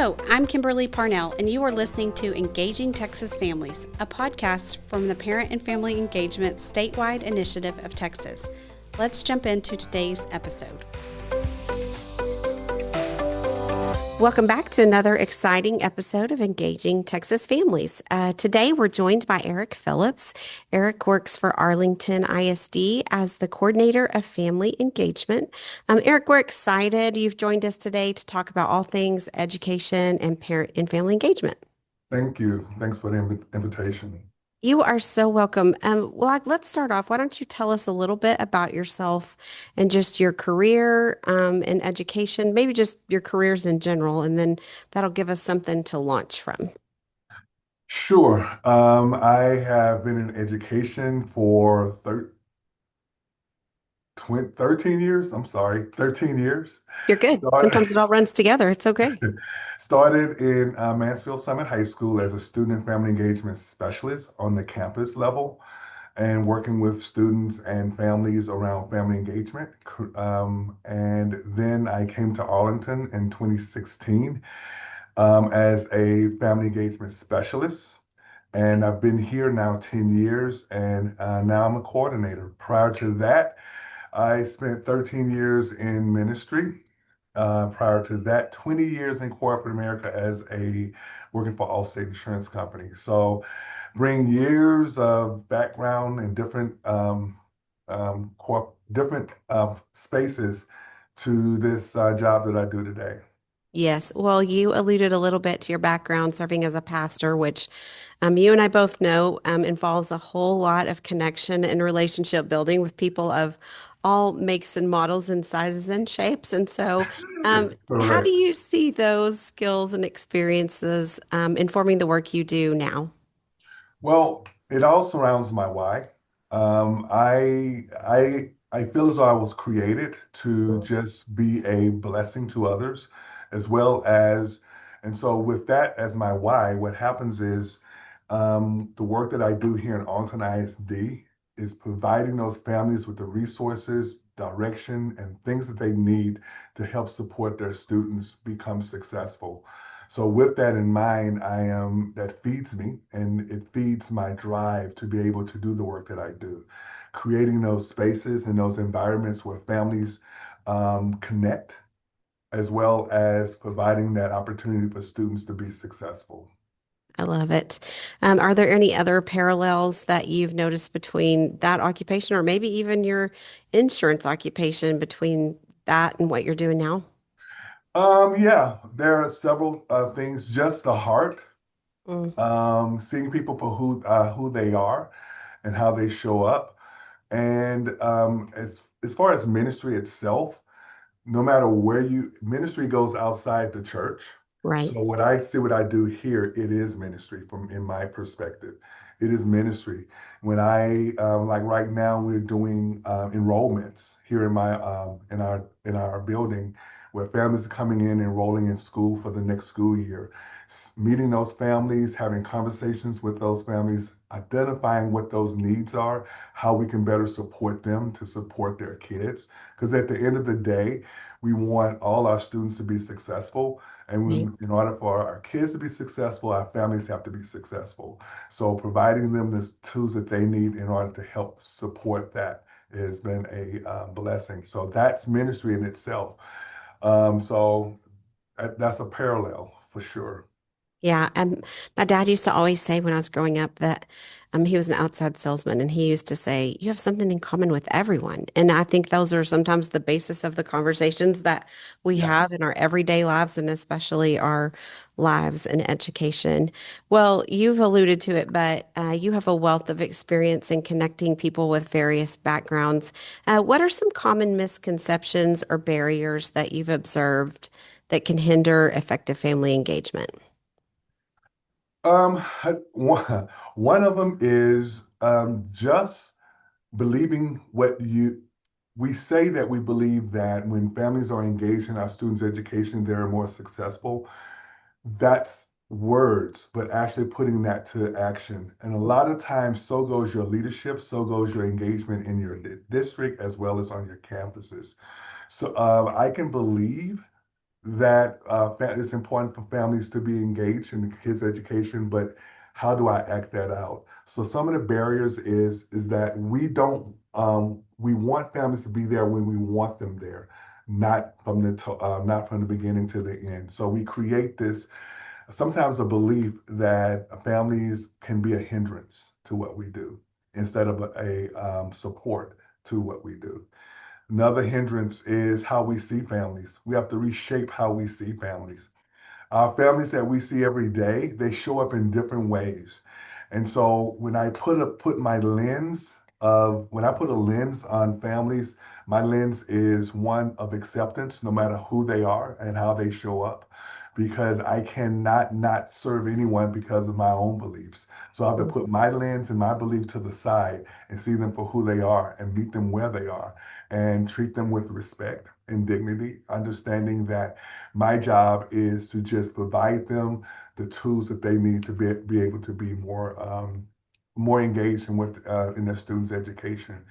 Hello, I'm Kimberly Parnell, and you are listening to Engaging Texas Families, a podcast from the Parent and Family Engagement Statewide Initiative of Texas. Let's jump into today's episode. Welcome back to another exciting episode of Engaging Texas Families. Today, we're joined by Eric Phillips. Eric works for Arlington ISD as the Coordinator of Family Engagement. Eric, we're excited you've joined us today to talk about all things education and parent and family engagement. Thank you. Thanks for the invitation. You are so welcome. Let's start off. Why don't you tell us a little bit about yourself and just your career in education, maybe just your careers in general, and then that'll give us something to launch from. Sure. I have been in education for 13 years. I'm sorry, 13 years. You're good. Start- Sometimes it all runs together. It's okay. Started in Mansfield Summit High School as a student and family engagement specialist on the campus level and working with students and families around family engagement. And then I came to Arlington in 2016 as a family engagement specialist. And I've been here now 10 years, and now I'm a coordinator. Prior to that, I spent 13 years in ministry. Prior to that, 20 years in corporate America as a working for Allstate Insurance Company. So bring years of background in different spaces to this job that I do today. Yes. Well, you alluded a little bit to your background serving as a pastor, which you and I both know involves a whole lot of connection and relationship building with people of all makes and models and sizes and shapes. And so, how do Correct. you see those skills and experiences informing the work you do now? Well, it all surrounds my why. I feel as though I was created to just be a blessing to others, as well as, and so with that as my why, what happens is the work that I do here in Arlington ISD is providing those families with the resources, direction, and things that they need to help support their students become successful. So with that in mind, that feeds me and it feeds my drive to be able to do the work that I do, creating those spaces and those environments where families connect, as well as providing that opportunity for students to be successful. I love it. Are there any other parallels that you've noticed between that occupation or maybe even your insurance occupation between that and what you're doing now? Yeah, there are several things. Just the heart, Mm, seeing people for who they are and how they show up. And as far as ministry itself, no matter where ministry goes outside the church. right. So what I see, what I do here, it is ministry from in my perspective. It is ministry. When like right now, we're doing enrollments here in our building, where families are coming in, enrolling in school for the next school year, meeting those families, having conversations with those families, identifying what those needs are, how we can better support them to support their kids. Because at the end of the day, we want all our students to be successful. And Right. in order for our kids to be successful, our families have to be successful. So providing them the tools that they need in order to help support that has been a blessing. So that's ministry in itself. So that's a parallel for sure. Yeah, my dad used to always say when I was growing up that he was an outside salesman, and he used to say, "You have something in common with everyone." And I think those are sometimes the basis of the conversations that we Yeah. have in our everyday lives, and especially our lives in education. Well, you've alluded to it, but you have a wealth of experience in connecting people with various backgrounds. What are some common misconceptions or barriers that you've observed that can hinder effective family engagement? Um, one of them is just believing we say that we believe that when families are engaged in our students' education, they're more successful. That's words, but actually putting that to action. And a lot of times, so goes your leadership, so goes your engagement in your district as well as on your campuses. So I can believe that it's important for families to be engaged in the kids' education, but how do I act that out? So some of the barriers is that we want families to be there when we want them there, not from the beginning to the end. So we create this sometimes a belief that families can be a hindrance to what we do instead of a support to what we do. Another hindrance is how we see families. We have to reshape how we see families. Our families that we see every day, they show up in different ways. And so when I put a lens on families, my lens is one of acceptance, no matter who they are and how they show up, because I cannot not serve anyone because of my own beliefs. So I have to put my lens and my belief to the side and see them for who they are and meet them where they are and treat them with respect and dignity, understanding that my job is to just provide them the tools that they need to be able to be more engaged in their students' education.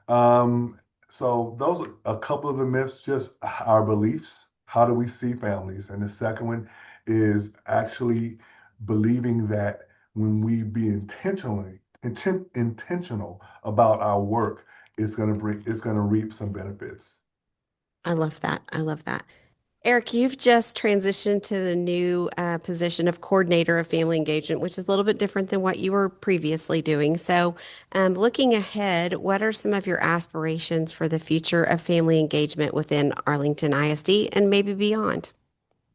Um, so those are a couple of the myths, just our beliefs. How do we see families? And the second one is actually believing that when we be intentional about our work, it's going to reap some benefits. I love that. I love that. Eric, you've just transitioned to the new position of coordinator of family engagement, which is a little bit different than what you were previously doing. So, looking ahead, what are some of your aspirations for the future of family engagement within Arlington ISD and maybe beyond?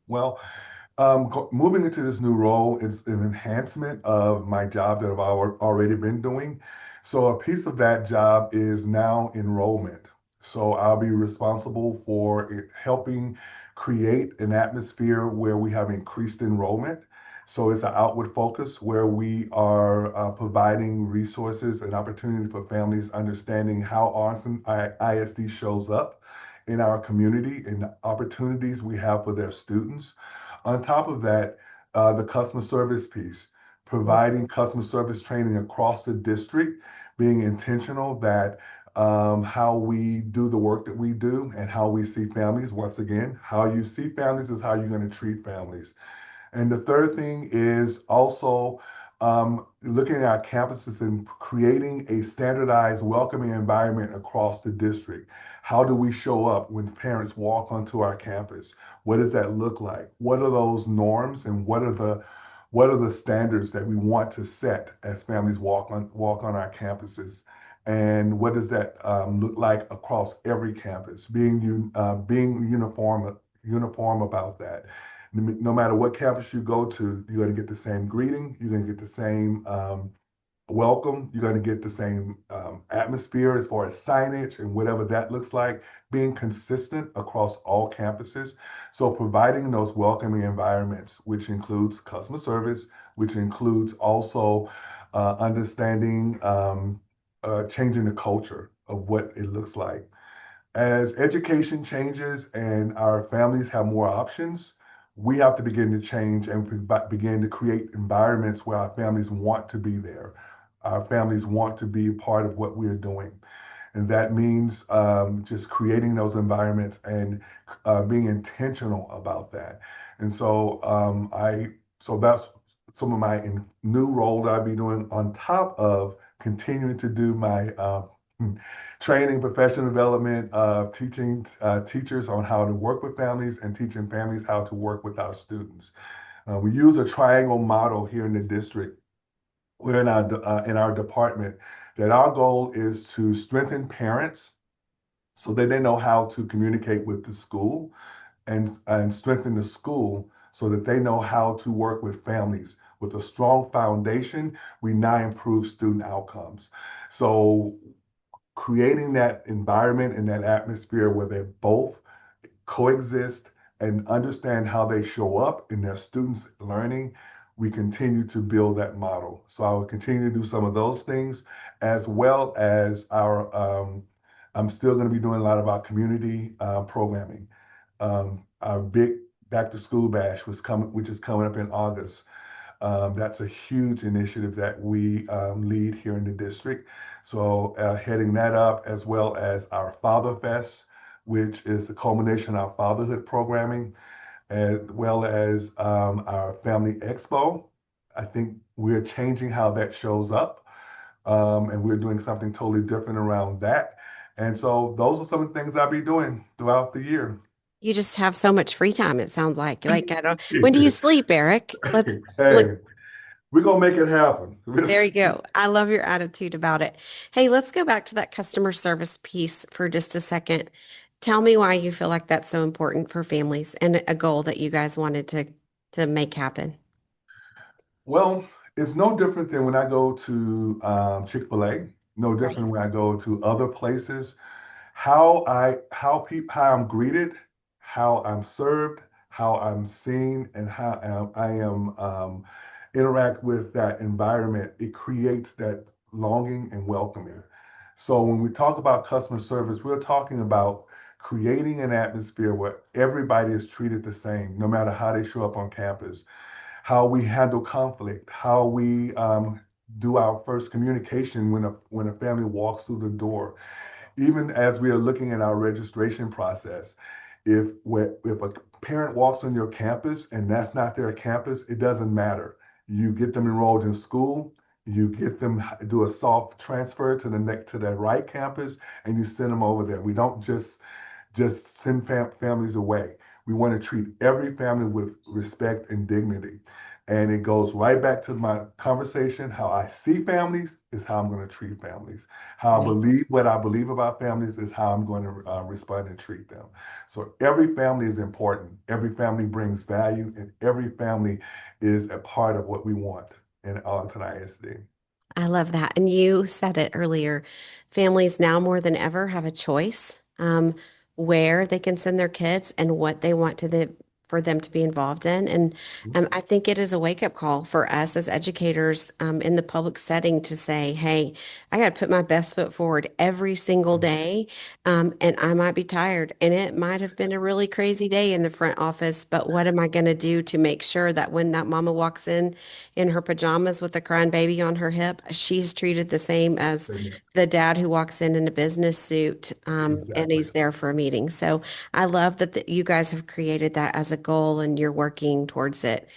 Well, moving into this new role is an enhancement of my job that I've already been doing. So a piece of that job is now enrollment. So I'll be responsible for helping create an atmosphere where we have increased enrollment. So it's an outward focus where we are providing resources and opportunity for families understanding how Arlington ISD shows up in our community and the opportunities we have for their students. On top of that, the customer service piece, providing customer service training across the district, being intentional that how we do the work that we do and how we see families. Once again, how you see families is how you're going to treat families. And the third thing is also looking at our campuses and creating a standardized welcoming environment across the district. How do we show up when parents walk onto our campus? What does that look like? What are those norms and what are the standards that we want to set as families walk on our campuses? And what does that look like across every campus? Being uniform about that. No matter what campus you go to, you're going to get the same greeting, you're going to get the same welcome, you're going to get the same atmosphere as far as signage and whatever that looks like, being consistent across all campuses. So providing those welcoming environments, which includes customer service, which includes also understanding, changing the culture of what it looks like. As education changes and our families have more options, we have to begin to change and begin to create environments where our families want to be there. Our families want to be part of what we're doing. And that means just creating those environments and being intentional about that. And so that's some of my new role that I'll be doing on top of continuing to do my training, professional development, teaching teachers on how to work with families and teaching families how to work with our students. We use a triangle model here in the district. We're in our department that our goal is to strengthen parents so that they know how to communicate with the school and strengthen the school so that they know how to work with families. With a strong foundation, we now improve student outcomes. So creating that environment and that atmosphere where they both coexist and understand how they show up in their students' learning, we continue to build that model. So I will continue to do some of those things as well as I'm still going to be doing a lot of our community programming. Our big back to school bash which is coming up in August. That's a huge initiative that we lead here in the district. So heading that up as well as our Father Fest, which is a culmination of our fatherhood programming, as well as our family expo. I think we're changing how that shows up, and we're doing something totally different around that. And so those are some of the things I'll be doing throughout the year. You just have so much free time, it sounds like. Like, I don't, when do you sleep, Eric? Let, Hey, we're gonna make it happen. there you go. I love your attitude about it. Hey, let's go back to that customer service piece for just a second. Tell me why you feel like that's so important for families and a goal that you guys wanted to make happen. Well, it's no different than when I go to Chick-fil-A, no different Right. when I go to other places. How I'm greeted, how I'm served, how I'm seen, and how I am interact with that environment. It creates that longing and welcoming. So when we talk about customer service, we're talking about creating an atmosphere where everybody is treated the same, no matter how they show up on campus, how we handle conflict, how we do our first communication when a family walks through the door. Even as we are looking at our registration process, if a parent walks on your campus and that's not their campus, it doesn't matter. You get them enrolled in school, you get them do a soft transfer to the right campus, and you send them over there. We don't just send families away. We want to treat every family with respect and dignity. And it goes right back to my conversation. How I see families is how I'm going to treat families. How I Right. believe what I believe about families is how I'm going to respond and treat them. So every family is important. Every family brings value, and every family is a part of what we want in Arlington ISD. I love that. And you said it earlier. Families now more than ever have a choice where they can send their kids and what they want for them to be involved in. And I think it is a wake-up call for us as educators in the public setting to say, hey, I got to put my best foot forward every single day. And I might be tired. And it might have been a really crazy day in the front office, but what am I going to do to make sure that when that mama walks in her pajamas with a crying baby on her hip, she's treated the same as the dad who walks in a business suit, and Exactly. he's there for a meeting. So I love that you guys have created that as a goal and you're working towards it.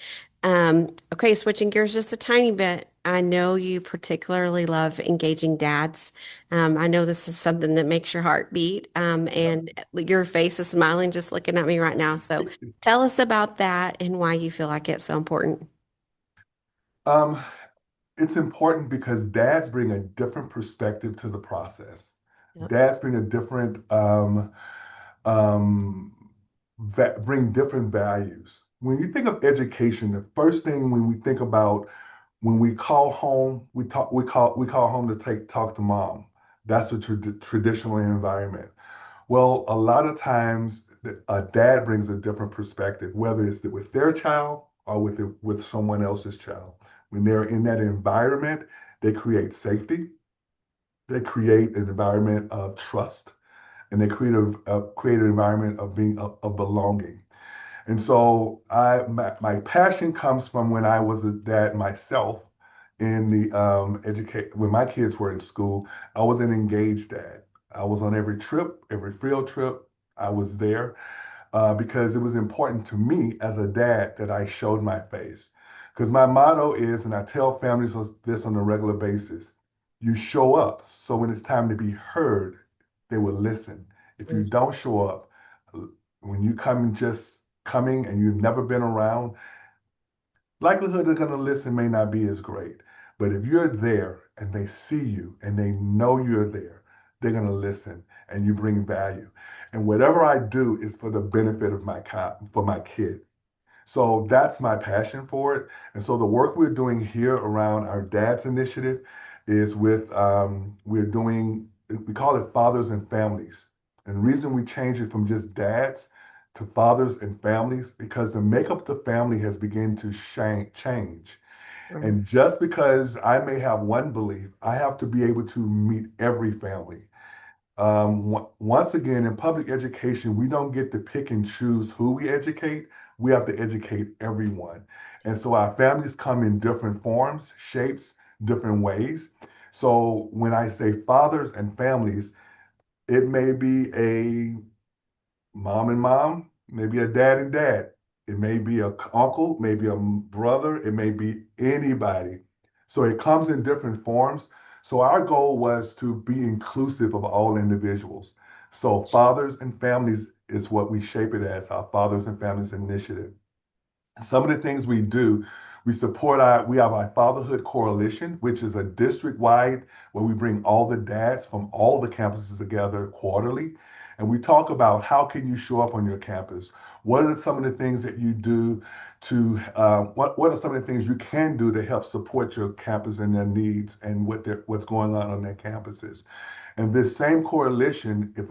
Okay, switching gears just a tiny bit. I know you particularly love engaging dads. I know this is something that makes your heart beat, and your face is smiling just looking at me right now. So tell us about that and why you feel like it's so important. Um, it's important because dads bring a different perspective to the process. Yep. Dads bring a different um, bring different values. When you think of education, the first thing when we think about when we call home, we call home to talk to mom. That's a traditional environment. Well, a lot of times a dad brings a different perspective, whether it's with their child or with someone else's child. When they're in that environment, they create safety, they create an environment of trust, and they create an environment of being of belonging. And so my passion comes from when I was a dad myself in the educate when my kids were in school. I was an engaged dad. I was on every trip, every field trip. I was there because it was important to me as a dad that I showed my face. Because my motto is, and I tell families this on a regular basis, you show up. So when it's time to be heard, they will listen. If you Mm. don't show up, when you come just coming and you've never been around, likelihood they're going to listen may not be as great. But if you're there and they see you and they know you're there, they're going to listen and you bring value. And whatever I do is for the benefit of for my kid. So that's my passion for it. And so the work we're doing here around our dad's initiative is we're doing, we call it Fathers and Families. And the reason we change it from just dads to fathers and families, because the makeup of the family has begun to change. Right. And just because I may have one belief, I have to be able to meet every family. Once again, in public education, we don't get to pick and choose who we educate. We have to educate everyone. And so our families come in different forms, shapes, different ways. So when I say fathers and families, it may be mom and mom, maybe a dad and dad. It may be a uncle, maybe a brother, it may be anybody. So it comes in different forms. So our goal was to be inclusive of all individuals. So fathers and families is what we shape it as, our Fathers and Families Initiative. Some of the things we do, we have our Fatherhood Coalition, which is a district-wide where we bring all the dads from all the campuses together quarterly. And we talk about how can you show up on your campus? What are some of the things that you do what are some of the things you can do to help support your campus and their needs and what's going on their campuses? And this same coalition, if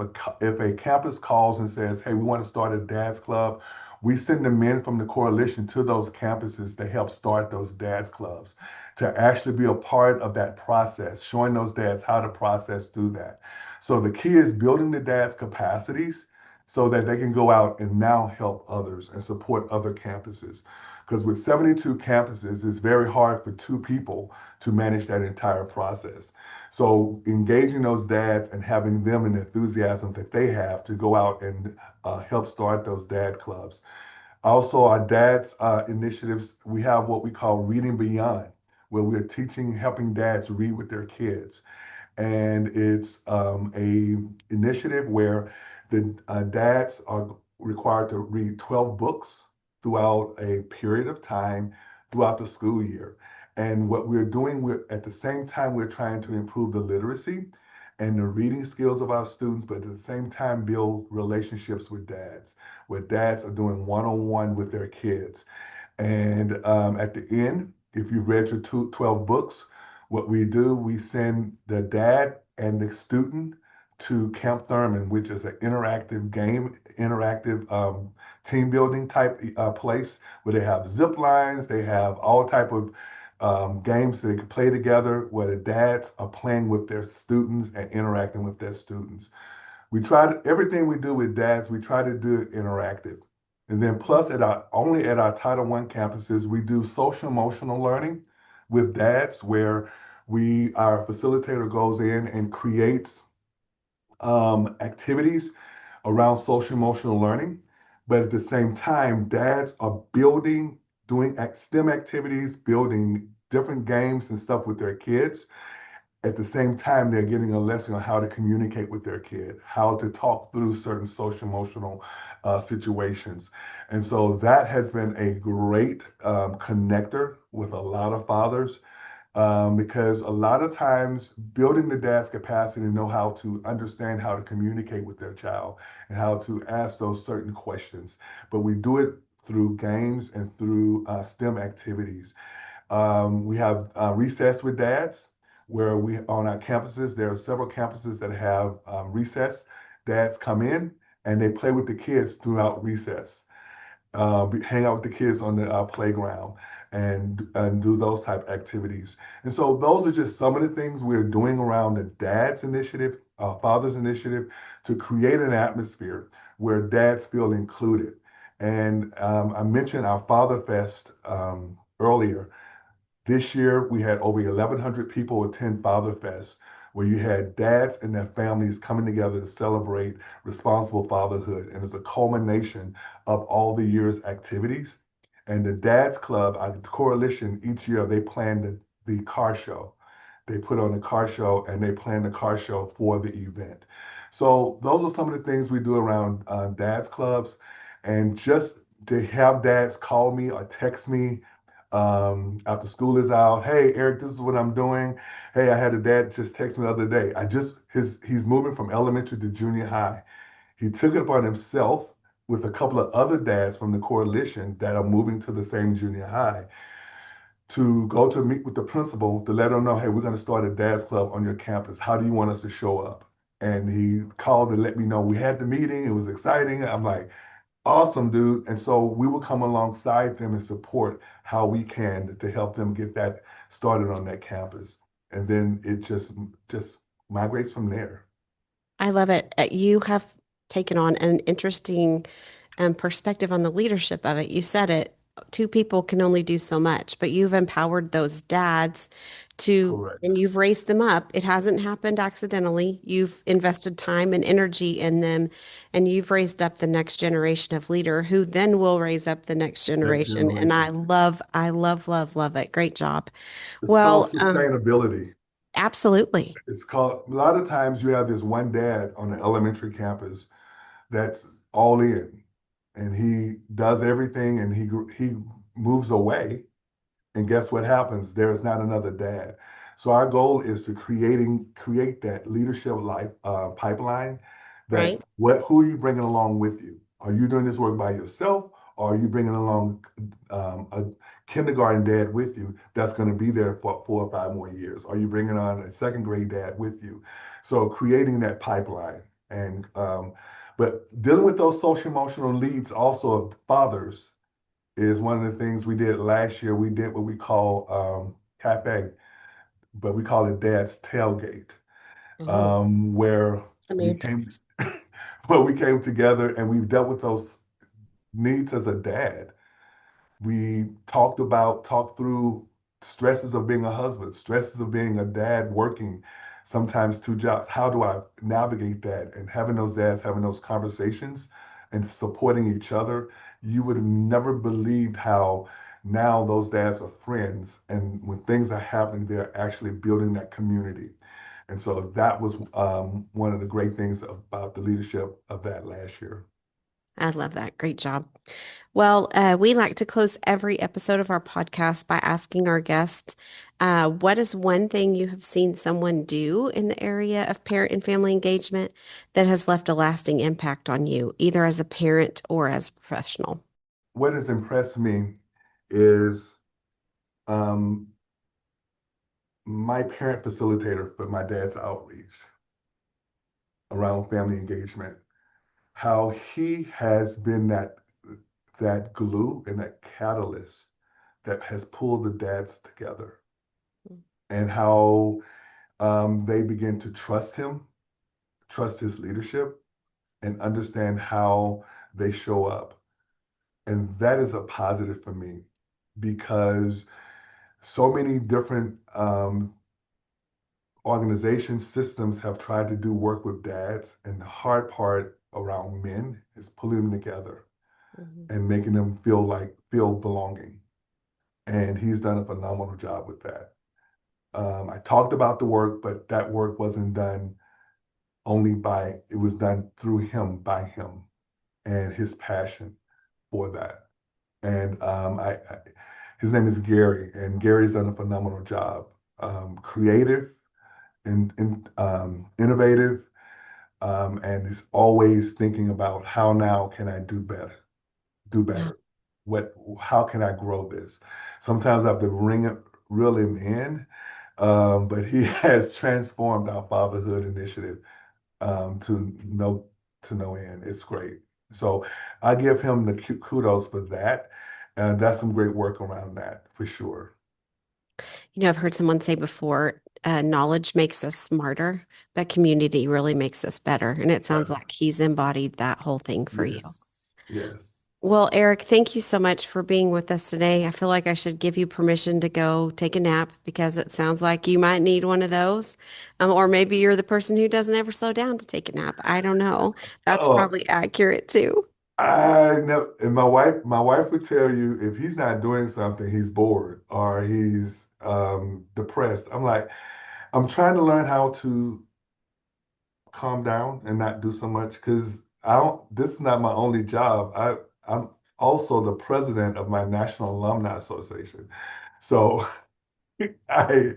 a campus calls and says, "Hey, we want to start a dads club," we send the men from the coalition to those campuses to help start those dads clubs, to actually be a part of that process, showing those dads how to process through that. So the key is building the dads' capacities so that they can go out and now help others and support other campuses. Because with 72 campuses, it's very hard for two people to manage that entire process. So engaging those dads and having them and the enthusiasm that they have to go out and help start those dad clubs. Also, our dads initiatives, we have what we call Reading Beyond, where we're teaching, helping dads read with their kids. And it's a initiative where the dads are required to read 12 books throughout a period of time throughout the school year. And what we're doing, we're at the same time we're trying to improve the literacy and the reading skills of our students, but at the same time build relationships with dads, where dads are doing one-on-one with their kids. And at the end, if you've read your 12 books, what we do, we send the dad and the student to Camp Thurman, which is an interactive game, interactive team building type place where they have zip lines, they have all type of games that they can play together where the dads are playing with their students and interacting with their students. Everything we do with dads, we try to do it interactive. And then plus only at our Title I campuses, we do social emotional learning with dads where our facilitator goes in and creates activities around social emotional learning. But at the same time, dads are doing STEM activities, building different games and stuff with their kids. At the same time, they're getting a lesson on how to communicate with their kid, how to talk through certain social emotional situations. And so that has been a great connector with a lot of fathers because a lot of times building the dad's capacity to know how to understand how to communicate with their child and how to ask those certain questions. But we do it through games and through STEM activities. We have recess with dads, where we on our campuses, there are several campuses that have recess. Dads come in and they play with the kids throughout recess, hang out with the kids on the playground and do those type activities. And so those are just some of the things we're doing around the Dads Initiative, Fathers Initiative, to create an atmosphere where dads feel included. And I mentioned our Father Fest earlier. This year, we had over 1,100 people attend Father Fest, where you had dads and their families coming together to celebrate responsible fatherhood. And it's a culmination of all the year's activities. And the Dads Club, the coalition, each year they plan the car show. They put on the car show and they plan the car show for the event. So those are some of the things we do around dads clubs. And just to have dads call me or text me after school is out. Hey, Eric, this is what I'm doing. Hey, I had a dad just text me the other day. He's moving from elementary to junior high. He took it upon himself with a couple of other dads from the coalition that are moving to the same junior high to go to meet with the principal to let him know, hey, we're going to start a dad's club on your campus. How do you want us to show up? And he called to let me know we had the meeting. It was exciting. I'm like, awesome, dude. And so we will come alongside them and support how we can to help them get that started on that campus. And then it just migrates from there. I love it. You have taken on an interesting perspective on the leadership of it. You said it. two people can only do so much, but you've empowered those dads and Correct. you've raised them up. It hasn't happened accidentally. You've invested time and energy in them, and you've raised up the next generation of leader who then will raise up the next Next generation. And generation. I love, love, love it. Great job. It's called Well, sustainability. absolutely. It's called, a lot of times you have this one dad on the elementary campus that's all in and he does everything and he moves away. And guess what happens? There is not another dad. So our goal is to create that leadership life pipeline. That Right? who are you bringing along with you? Are you doing this work by yourself, or are you bringing along a kindergarten dad with you that's going to be there for 4 or 5 more years? Are you bringing on a second grade dad with you? So creating that pipeline and but dealing with those social emotional needs also of fathers is one of the things we did last year. We did what we call cafe, but we call it Dad's Tailgate, Oh, where we came, semantics. where we came together and we dealt with those needs as a dad. We talked through stresses of being a husband, stresses of being a dad working sometimes two jobs. How do I navigate that? And having those dads having those conversations and supporting each other, you would have never believed how now those dads are friends. And when things are happening, they're actually building that community. And so that was one of the great things about the leadership of that last year. I love that. Great job. Well, we like to close every episode of our podcast by asking our guests, what is one thing you have seen someone do in the area of parent and family engagement that has left a lasting impact on you, either as a parent or as a professional? What has impressed me is um, my parent facilitator for my dad's outreach around family engagement, how he has been that glue and that catalyst that has pulled the dads together, and how they begin to trust him, trust his leadership, and understand how they show up. And that is a positive for me because so many different organizations, systems have tried to do work with dads, and the hard part around men is pulling them together Mhm. and making them feel belonging. And he's done a phenomenal job with that. I talked about the work, but that work wasn't done it was done through him, by him, and his passion for that. And his name is Gary, and Gary's done a phenomenal job. Creative and innovative, and is always thinking about how now can I do Yeah, better. How can I grow this? Sometimes I have to reel him in, but he has transformed our fatherhood initiative um, to no to no end. It's great. So I give him the kudos for that, and that's some great work around that for sure. I've heard someone say before, knowledge makes us smarter, but community really makes us better. And it sounds Better. like he's embodied that whole thing for you. Yes. Yes. Well, Eric, thank you so much for being with us today. I feel like I should give you permission to go take a nap because it sounds like you might need one of those. Or maybe you're the person who doesn't ever slow down to take a nap. I don't know. That's Oh, probably accurate too. I know, and my wife would tell you if he's not doing something, he's bored or he's depressed. I'm like, I'm trying to learn how to calm down and not do so much because I don't. This is not my only job. I'm also the president of my National Alumni Association, so I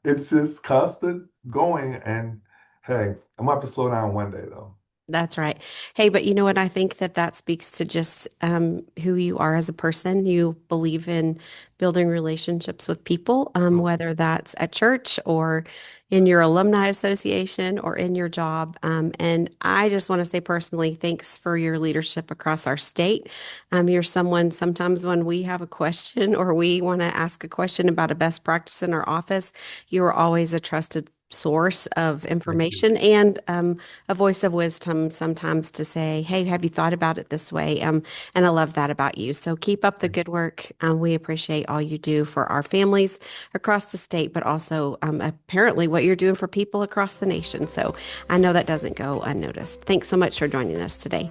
it's just constant going. And hey, I'm gonna have to slow down one day though. That's right. Hey, but you know what? I think that that speaks to just who you are as a person. You believe in building relationships with people, whether that's at church or in your alumni association or in your job. And I just want to say personally, thanks for your leadership across our state. You're someone sometimes when we have a question or we want to ask a question about a best practice in our office, you are always a trusted source of Thank you. information and a voice of wisdom sometimes to say, hey, have you thought about it this way? And I love that about you. So keep up the Thank good work. We appreciate all you do for our families across the state, but also apparently what you're doing for people across the nation. So I know that doesn't go unnoticed. Thanks so much for joining us today.